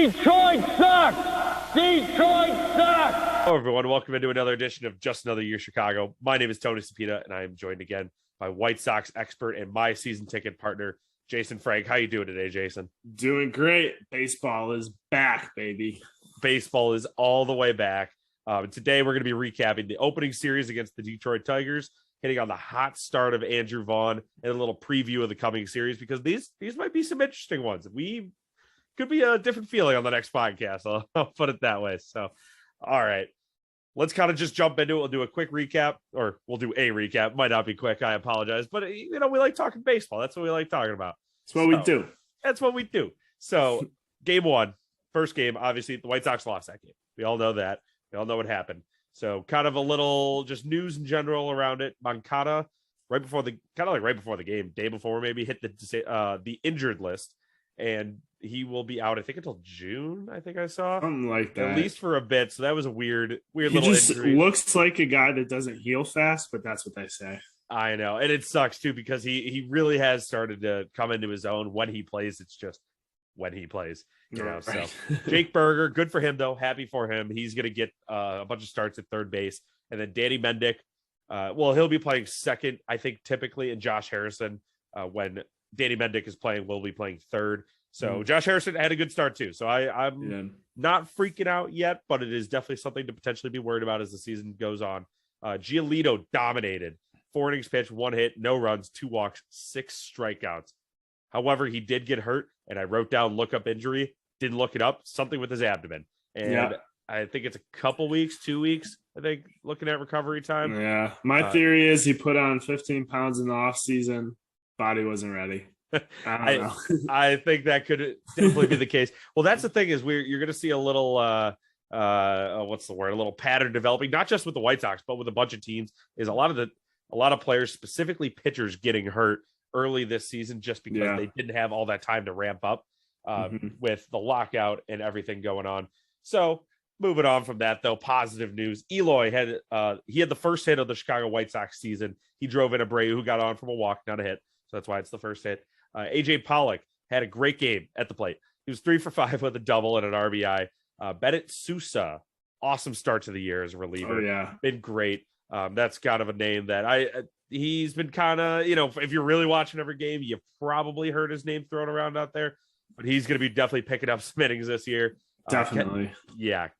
Detroit sucks! Detroit sucks! Hello, everyone. Welcome into another edition of Just Another Year Chicago. My name is Tony Sapita, and I am joined again by White Sox expert and my season ticket partner, Jason Frank. How you doing today, Jason? Doing great. Baseball is back, baby. Baseball is all the way back. Today, we're going to be recapping the opening series against the Detroit Tigers, hitting on the hot start of Andrew Vaughn, and a little preview of the coming series, because these might be some interesting ones. We could be a different feeling on the next podcast. I'll put it that way. So, all right, let's kind of just jump into it. We'll do a quick recap, or we'll do a recap. Might not be quick. I apologize, but we like talking baseball. That's what we like talking about. That's what we do. That's what we do. So, game one, first game, obviously the White Sox lost that game. We all know that. We all know what happened. So, kind of a little just news in general around it. Moncada, right before the game, day before, maybe hit the injured list, and he will be out, I think, until June. I think I saw Something like that, at least for a bit. So that was a weird he little just injury. Looks like a guy that doesn't heal fast, but that's what they say. I know, and it sucks too, because he really has started to come into his own when he plays. It's just when he plays, you know. Right. So Jake Berger, good for him though. Happy for him. He's gonna get a bunch of starts at third base, and then Danny Mendick. He'll be playing second, I think, typically, and Josh Harrison, when Danny Mendick is playing, will be playing third. So Josh Harrison had a good start too. So I'm not freaking out yet, but it is definitely something to potentially be worried about as the season goes on. Giolito dominated. 4 innings pitched, 1 hit, no runs, 2 walks, 6 strikeouts. However, he did get hurt, and I wrote down look-up injury, didn't look it up, something with his abdomen. And I think it's a couple weeks, 2 weeks, I think, looking at recovery time. Yeah. My theory is he put on 15 pounds in the offseason. Body wasn't ready. I don't know. I think that could definitely be the case. Well, that's the thing, is you're going to see a little what's the word? A little pattern developing, not just with the White Sox, but with a bunch of teams. Is a lot of players, specifically pitchers, getting hurt early this season just because they didn't have all that time to ramp up with the lockout and everything going on. So moving on from that, though, positive news. Eloy had the first hit of the Chicago White Sox season. He drove in Abreu, who got on from a walk, not a hit. So that's why it's the first hit. AJ Pollock had a great game at the plate. He was 3 for 5 with a double and an RBI. Bennett Sousa, awesome start to the year as a reliever. Oh, yeah. Been great. That's kind of a name that he's been kind of, if you're really watching every game, you've probably heard his name thrown around out there, but he's going to be definitely picking up some innings this year. Definitely.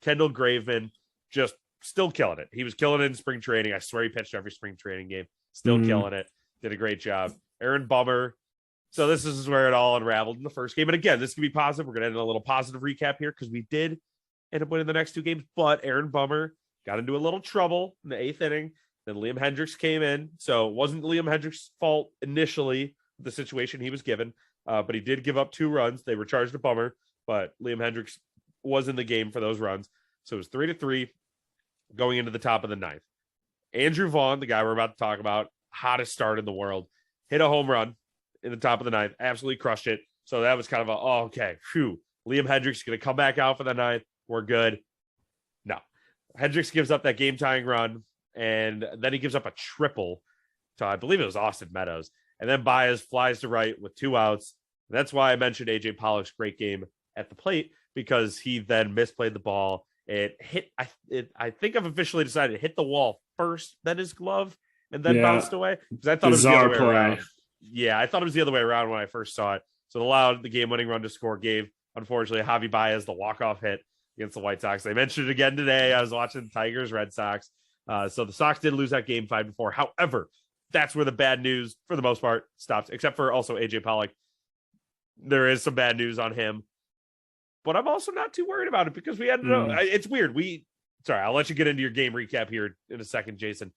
Kendall Graveman just still killing it. He was killing it in spring training. I swear he pitched every spring training game. Still killing it. Did a great job. Aaron Bummer. So this is where it all unraveled in the first game. And again, this can be positive. We're going to end a little positive recap here, because we did end up winning the next 2 games, but Aaron Bummer got into a little trouble in the 8th inning. Then Liam Hendriks came in. So it wasn't Liam Hendriks' fault initially, the situation he was given, but he did give up 2 runs. They were charged to Bummer, but Liam Hendriks was in the game for those runs. So it was 3-3 going into the top of the 9th. Andrew Vaughn, the guy we're about to talk about, hottest start in the world, hit a home run in the top of the 9th, absolutely crushed it. So that was kind of okay. Phew. Liam Hendriks is going to come back out for the 9th. We're good. No. Hendriks gives up that game-tying run, and then he gives up a triple to, I believe it was Austin Meadows. And then Baez flies to right with 2 outs. And that's why I mentioned AJ Pollock's great game at the plate, because he then misplayed the ball. It hit, I think I've officially decided it hit the wall first, then his glove, and then bounced away. Because I thought it was the other way around. Yeah, I thought it was the other way around when I first saw it. So it allowed the game-winning run to score, gave, unfortunately, Javy Baez the walk-off hit against the White Sox. They mentioned it again today. I was watching the Tigers, Red Sox. So the Sox did lose that game 5-4. However, that's where the bad news, for the most part, stops, except for also AJ Pollock. There is some bad news on him. But I'm also not too worried about it, because we had it's weird. Sorry, I'll let you get into your game recap here in a second, Jason.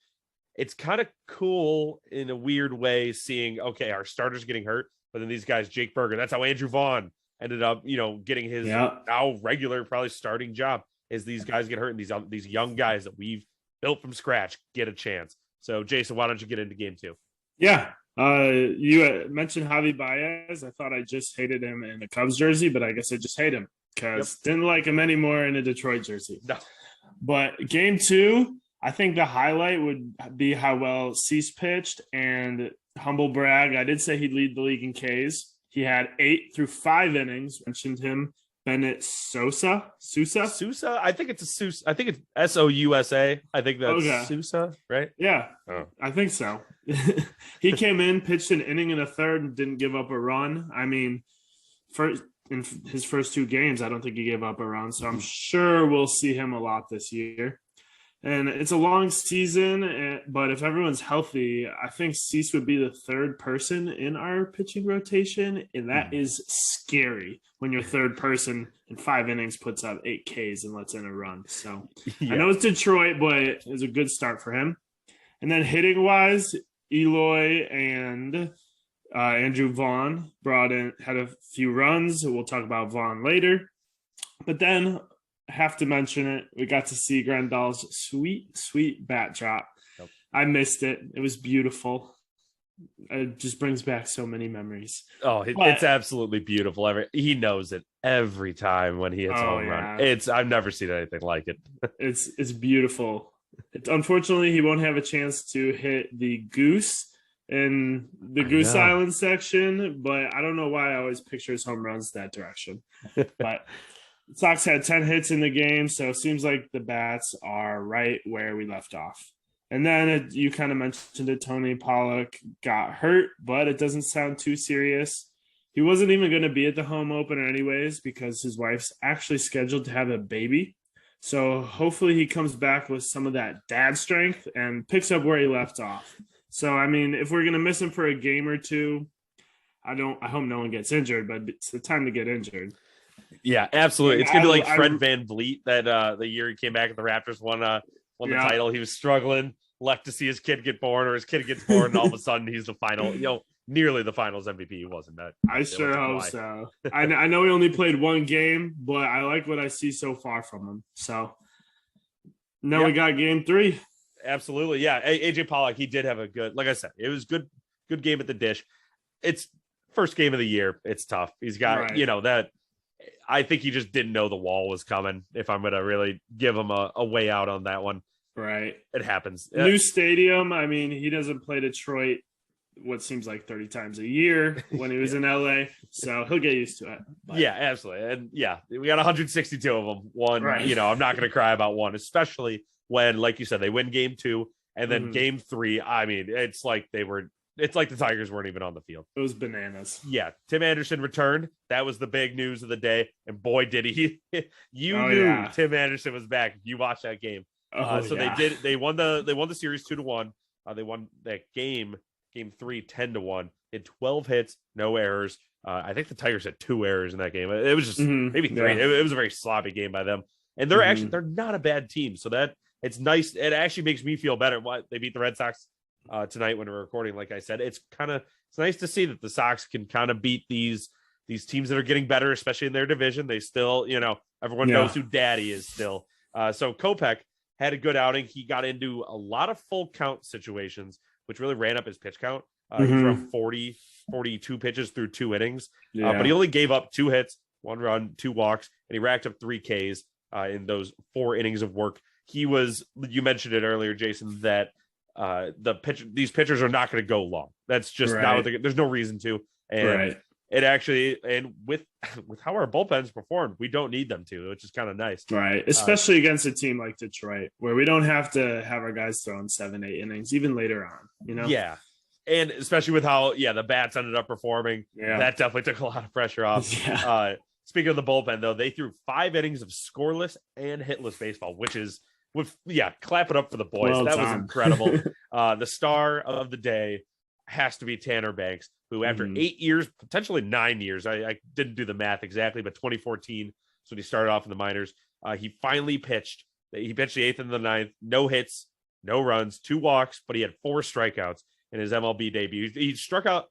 It's kind of cool in a weird way seeing, okay, our starters getting hurt, but then these guys, Jake Berger, that's how Andrew Vaughn ended up, getting his now regular, probably starting job, is these guys get hurt, and these young guys that we've built from scratch get a chance. So, Jason, why don't you get into game 2? Yeah. You mentioned Javy Baez. I thought I just hated him in the Cubs jersey, but I guess I just hate him because didn't like him anymore in a Detroit jersey. No. But game 2, I think the highlight would be how well Cease pitched, and humble brag, I did say he'd lead the league in Ks. He had 8 through 5 innings. Mentioned him Bennett Sousa. Sousa. I think it's a Sousa. I think it's Sousa. I think that's Okay. Sousa, right? Yeah, Oh. I think so. He came in, pitched an inning and a third, and didn't give up a run. I mean, in his first 2 games, I don't think he gave up a run. So I'm sure we'll see him a lot this year. And it's a long season, but if everyone's healthy, I think Cease would be the 3rd person in our pitching rotation, and that is scary when your 3rd person in 5 innings puts up 8 Ks and lets in a run. So I know it's Detroit, but it was a good start for him. And then hitting wise, Eloy and Andrew Vaughn had a few runs. We'll talk about Vaughn later. But then have to mention it. We got to see Grandal's sweet bat drop. Yep. I missed it. It was beautiful. It just brings back so many memories. Oh, it's absolutely beautiful. He knows it every time when he hits a home run. I've never seen anything like it. It's beautiful. Unfortunately, he won't have a chance to hit the goose in the Goose Island section, but I don't know why I always picture his home runs that direction. But Sox had 10 hits in the game, so it seems like the bats are right where we left off. And then you kind of mentioned it, Tony Pollock got hurt, but it doesn't sound too serious. He wasn't even going to be at the home opener anyways because his wife's actually scheduled to have a baby. So hopefully he comes back with some of that dad strength and picks up where he left off. So, I mean, if we're going to miss him for a game or two, I hope no one gets injured, but it's the time to get injured. Yeah, absolutely. It's gonna be like Fred Van Vliet that the year he came back at the Raptors won the title. He was struggling, left to see his kid get born, or his kid gets born, and all of a sudden he's the final, nearly the finals MVP. He wasn't that. I sure hope so. I know he only played 1 game, but I like what I see so far from him. So now we got game 3. Absolutely, yeah. AJ Pollock, he did have a good, like I said, it was good game at the dish. It's first game of the year. It's tough. He's got that. I think he just didn't know the wall was coming. If I'm going to really give him a way out on that one. Right. It happens. New stadium. I mean, he doesn't play Detroit what seems like 30 times a year when he was in LA. So he'll get used to it. But. Yeah, absolutely. And we got 162 of them. One, I'm not going to cry about one, especially when, like you said, they win game 2 and then game 3. I mean, it's like the Tigers weren't even on the field. It was bananas. Yeah. Tim Anderson returned. That was the big news of the day. And boy, did he. Knew Tim Anderson was back. You watched that game. They won the series 2-1. They won that game 3, 10-1. Had 12 hits, no errors. I think the Tigers had 2 errors in that game. It was just maybe 3. Yeah. It was a very sloppy game by them. And they're not a bad team. So that it's nice. It actually makes me feel better. They beat the Red Sox tonight when we're recording. Like I said, it's nice to see that the Sox can kind of beat these teams that are getting better, especially in their division. They still, everyone knows who daddy is still. So Kopech had a good outing. He got into a lot of full count situations, which really ran up his pitch count. He threw 42 pitches through 2 innings, but he only gave up 2 hits, 1 run, 2 walks, and he racked up 3 Ks in those 4 innings of work. You mentioned it earlier, Jason, that these pitchers are not going to go long. That's just not what there's no reason to. And it actually, and with how our bullpens performed, we don't need them to, which is kind of nice. Right. Especially against a team like Detroit, where we don't have to have our guys throwing 7-8 innings, even later on, Yeah. And especially with how, the bats ended up performing, that definitely took a lot of pressure off. Speaking of the bullpen, though, they threw 5 innings of scoreless and hitless baseball, which is, clap it up for the boys. Well that was incredible. The star of the day has to be Tanner Banks, who after 8 years, potentially 9 years, I didn't do the math exactly, but 2014 is when he started off in the minors. He finally pitched. He pitched the 8th and the 9th, no hits, no runs, 2 walks, but he had 4 strikeouts in his MLB debut. He struck out.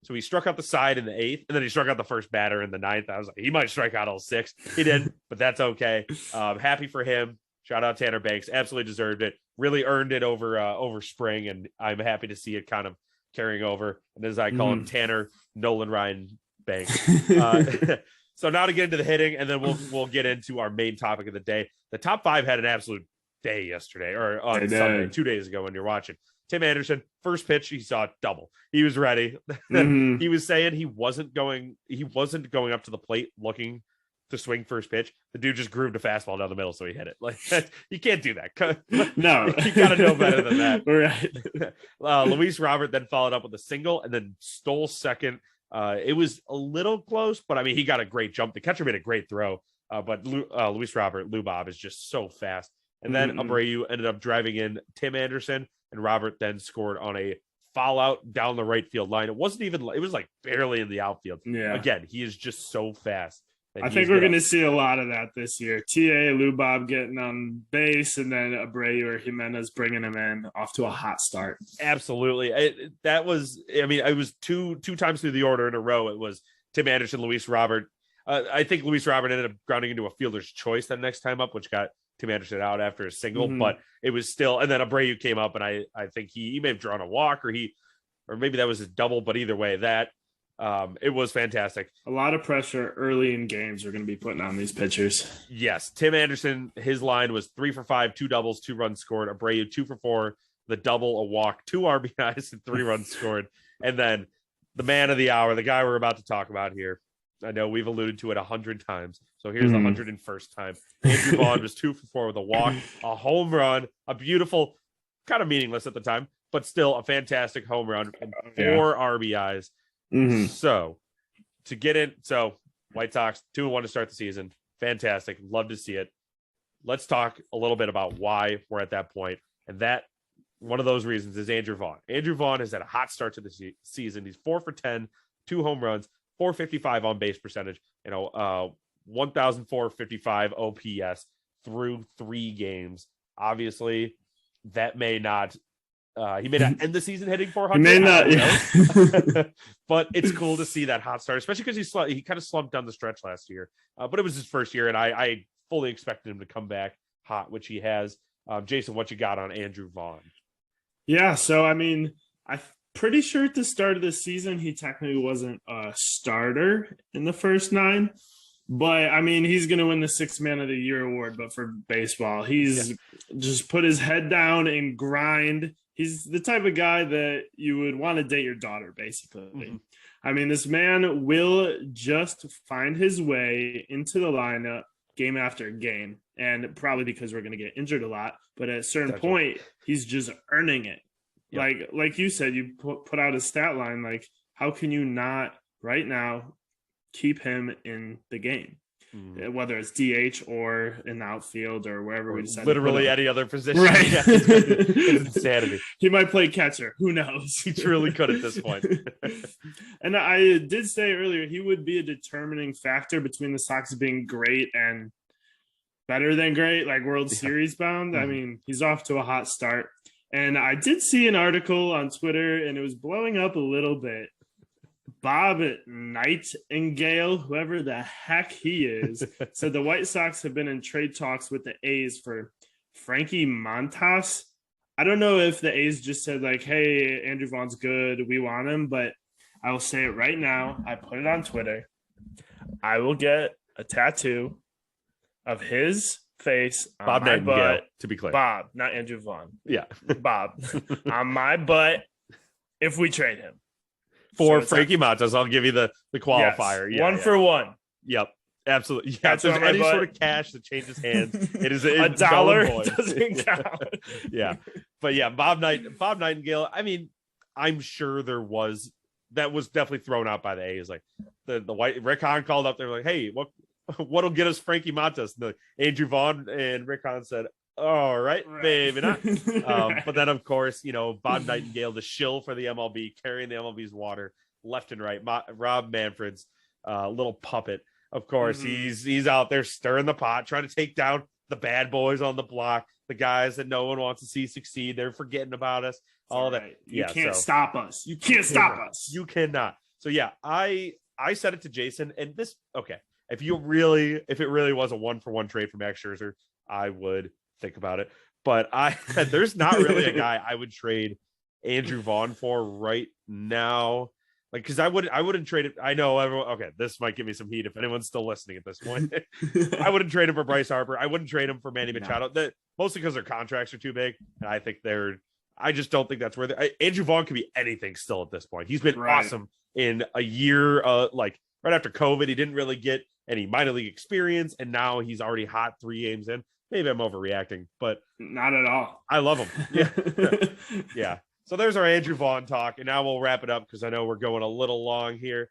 So he struck out the side in the 8th, and then he struck out the first batter in the 9th. I was like, he might strike out all 6. He didn't, but that's okay. Happy for him. Shout out Tanner Banks. Absolutely deserved it. Really earned it over spring, and I'm happy to see it kind of carrying over. And as I call him, Tanner Nolan Ryan Banks. So now to get into the hitting, and then we'll get into our main topic of the day. The top 5 had an absolute day yesterday, or on Sunday, 2 days ago when you're watching. Tim Anderson, first pitch, he saw a double. He was ready. He was saying he wasn't going up to the plate looking to swing first pitch. The dude just grooved a fastball down the middle, so he hit it. Like you can't do that. No, you got to know better than that. Right. Luis Robert then followed up with a single and then stole second. It was a little close, but I mean, he got a great jump. The catcher made a great throw, but Luis Robert, Lou Bob, is just so fast. And then Abreu ended up driving in Tim Anderson, and Robert then scored on a foul out down the right field line. It was like barely in the outfield. Yeah. Again, he is just so fast. I think we're going to see a lot of that this year. TA, Lou Bob getting on base, and then Abreu or Jimenez bringing him in off to a hot start. Absolutely. It was two times through the order in a row. It was Tim Anderson, Luis Robert. I think Luis Robert ended up grounding into a fielder's choice that next time up, which got Tim Anderson out after a single, but it was still, and then Abreu came up, and I think he may have drawn a walk or maybe that was his double, but either way, it was fantastic. A lot of pressure early in games we're going to be putting on these pitchers. Yes. Tim Anderson, his line was 3 for 5, 2 doubles, 2 runs scored. Abreu 2 for 4, the double, a walk, 2 RBIs, and 3 runs scored. And then the man of the hour, the guy we're about to talk about here. I know we've alluded to it 100 times. So here's the 101st time. Andrew Vaughn was 2 for 4 with a walk, a home run, a beautiful, kind of meaningless at the time, but still a fantastic home run and 4 RBIs. So to get in, White Sox 2-1 to start the season. Fantastic. Love to see it. Let's talk a little bit about why we're at that point. And that one of those reasons is Andrew Vaughn. Andrew Vaughn has had a hot start to the season. He's 4 for 10, 2 home runs, 455 on base percentage, 1,455 OPS through 3 games. Obviously, that may not. He may not end the season hitting 400. He may not, yeah. But it's cool to see that hot start, especially because he kind of slumped down the stretch last year. But it was his first year, and I fully expected him to come back hot, which he has. Jason, what you got on Andrew Vaughn? Yeah, so I mean, I'm pretty sure at the start of the season he technically wasn't a starter in the first 9. But, I mean, he's going to win the 6th Man of the Year award, but for baseball. He's just put his head down and grind. He's the type of guy that you would want to date your daughter, basically. I mean, this man will just find his way into the lineup game after game, and probably because we're going to get injured a lot. But at a certain point, he's just earning it. Yep. Like you said, you put out a stat line. Like, how can you not right now keep him in the game? Whether it's DH or in the outfield or wherever we decide. Literally any other position. Right. It's insanity. He might play catcher. Who knows? He truly could at this point. And I did say earlier, he would be a determining factor between the Sox being great and better than great, like World Series bound. I mean, he's off to a hot start. And I did see an article on Twitter, and it was blowing up a little bit. Bob Nightingale, whoever the heck he is, said the White Sox have been in trade talks with the A's for Frankie Montas. I don't know if the A's just said, like, hey, Andrew Vaughn's good, we want him, but I will say it right now. I put it on Twitter. I will get a tattoo of his face on Bob my Nightingale, butt. to be clear. Bob, not Andrew Vaughn. Yeah. Bob, on my butt if we trade him. For Frankie Montas, I'll give you the qualifier. Yes. One for one. Yep. Absolutely. Yeah, That's if there's any sort of cash that changes hands, it is a dollar doesn't count. Yeah. But yeah, Bob Nightingale, I mean, I'm sure that was definitely thrown out by the A's. Like the White Rick Hahn called up there like, hey, what'll get us Frankie Montas? And Andrew Vaughn and Rick Hahn said, all right, maybe not. But then, of course, Bob Nightingale, the shill for the MLB, carrying the MLB's water left and right. Rob Manfred's little puppet. Of course, he's out there stirring the pot, trying to take down the bad boys on the block, the guys that no one wants to see succeed. They're forgetting about us. All that. You can't stop us. You can't stop us. You cannot. So yeah, I said it to Jason, and this If it really was a 1-for-1 trade for Max Scherzer, I would think about it. But there's not really a guy I would trade Andrew Vaughn for right now. Like, because I wouldn't trade it. I know everyone. Okay, this might give me some heat if anyone's still listening at this point. I wouldn't trade him for Bryce Harper. I wouldn't trade him for Manny Machado. Mostly because their contracts are too big, and I think I just don't think that's worth it. Andrew Vaughn could be anything still at this point. He's been awesome in a year. right after COVID. He didn't really get any minor league experience, and now he's already hot 3 games in. Maybe I'm overreacting, but not at all. I love him. Yeah. Yeah. So there's our Andrew Vaughn talk, and now we'll wrap it up because I know we're going a little long here.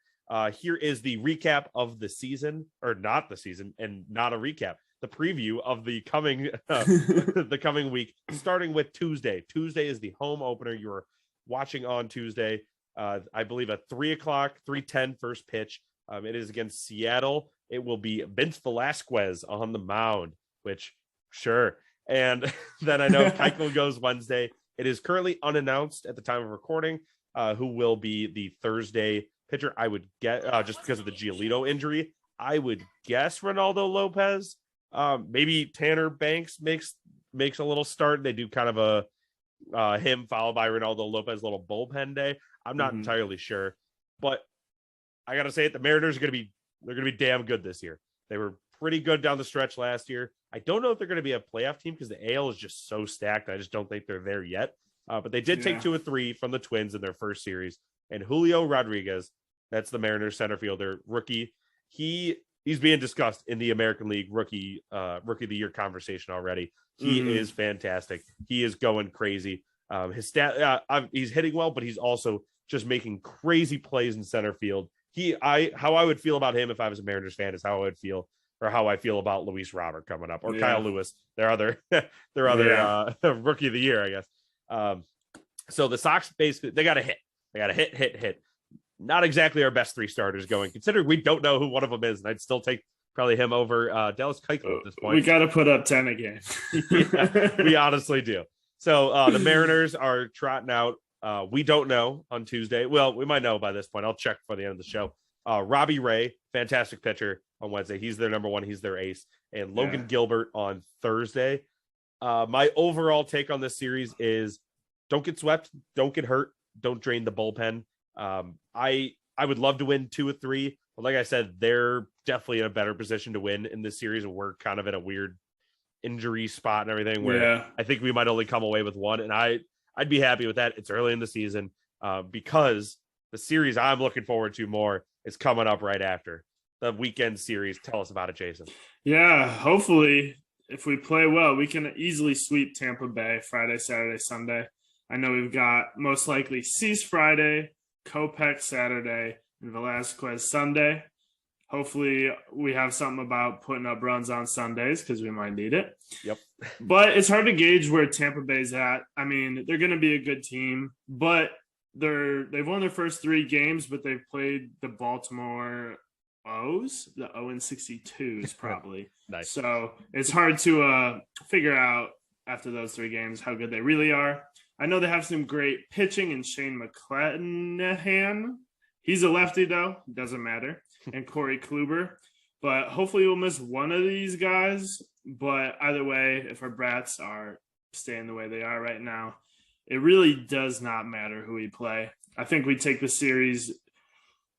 Here is the recap of the season, or not the season, and not a recap. The preview of the coming the coming week, starting with Tuesday. Tuesday is the home opener. You're watching on Tuesday. I believe at 3:10 first pitch. It is against Seattle. It will be Vince Velasquez on the mound, which sure. And then I know Keuchel goes Wednesday. It is currently unannounced at the time of recording who will be the Thursday pitcher. I would get just because of the Giolito injury. I would guess Ronaldo Lopez. Maybe Tanner Banks makes a little start. They do kind of a him followed by Ronaldo Lopez little bullpen day. I'm not entirely sure, but I gotta say it. The Mariners are gonna be damn good this year. They were pretty good down the stretch last year. I don't know if they're going to be a playoff team because the AL is just so stacked. I just don't think they're there yet. But they did take 2 of 3 from the Twins in their first series. And Julio Rodriguez, that's the Mariners center fielder, rookie. He's being discussed in the American League rookie of the year conversation already. He is fantastic. He is going crazy. His stat, he's hitting well, but he's also just making crazy plays in center field. How I would feel about him if I was a Mariners fan is how I would feel, or how I feel about Luis Robert coming up, or Kyle Lewis, their other rookie of the year, I guess. So the Sox basically they got to hit. Not exactly our best 3 starters going, considering we don't know who one of them is, and I'd still take probably him over Dallas Keuchel at this point. We got to put up 10 again. Yeah, we honestly do. So the Mariners are trotting out. We don't know on Tuesday. Well, we might know by this point. I'll check for the end of the show. Robbie Ray, fantastic pitcher on Wednesday. He's their number 1. He's their ace. And Logan Gilbert on Thursday. My overall take on this series is don't get swept. Don't get hurt. Don't drain the bullpen. I would love to win 2 of 3. But like I said, they're definitely in a better position to win in this series. And we're kind of in a weird injury spot and everything where I think we might only come away with 1. And I'd be happy with that. It's early in the season because the series I'm looking forward to more is coming up right after the weekend series. Tell us about it, Jason. Yeah, hopefully if we play well, we can easily sweep Tampa Bay Friday, Saturday, Sunday. I know we've got most likely Cease Friday, Kopech Saturday, and Velasquez Sunday. Hopefully we have something about putting up runs on Sundays because we might need it. Yep. But it's hard to gauge where Tampa Bay's at. I mean, they're going to be a good team, but they've won their first 3 games, but they've played the Baltimore O's, the 0-62s probably. Nice. So it's hard to figure out after those 3 games how good they really are. I know they have some great pitching in Shane McClanahan. He's a lefty, though. Doesn't matter. And Corey Kluber. But hopefully we'll miss one of these guys. But either way, if our Brats are staying the way they are right now, it really does not matter who we play. I think we take the series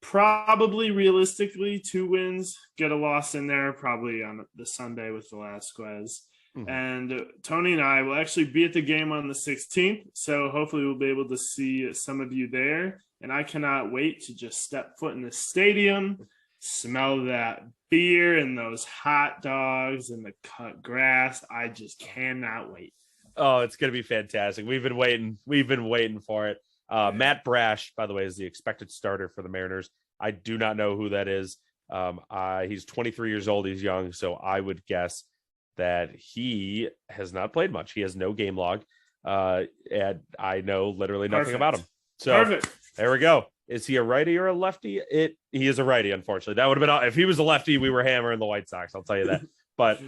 probably realistically 2 wins, get a loss in there, probably on the Sunday with Velasquez. And Tony and I will actually be at the game on the 16th. So hopefully we'll be able to see some of you there. And I cannot wait to just step foot in the stadium, smell that beer and those hot dogs and the cut grass. I just cannot wait. Oh, it's going to be fantastic. We've been waiting for it. Matt Brash, by the way, is the expected starter for the Mariners. I do not know who that is. He's 23 years old. He's young. So I would guess that he has not played much. He has no game log. And I know literally nothing about him. So there we go. Is he a righty or a lefty? He is a righty, unfortunately. That would have been, if he was a lefty, we were hammering the White Sox. I'll tell you that. But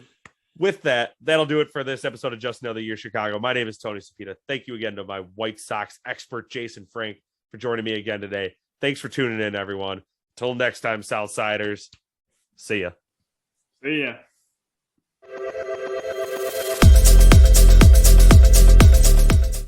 with that, that'll do it for this episode of Just Another Year Chicago. My name is Tony Cepeda. Thank you again to my White Sox expert, Jason Frank, for joining me again today. Thanks for tuning in, everyone. Until next time, Southsiders. See ya. See ya.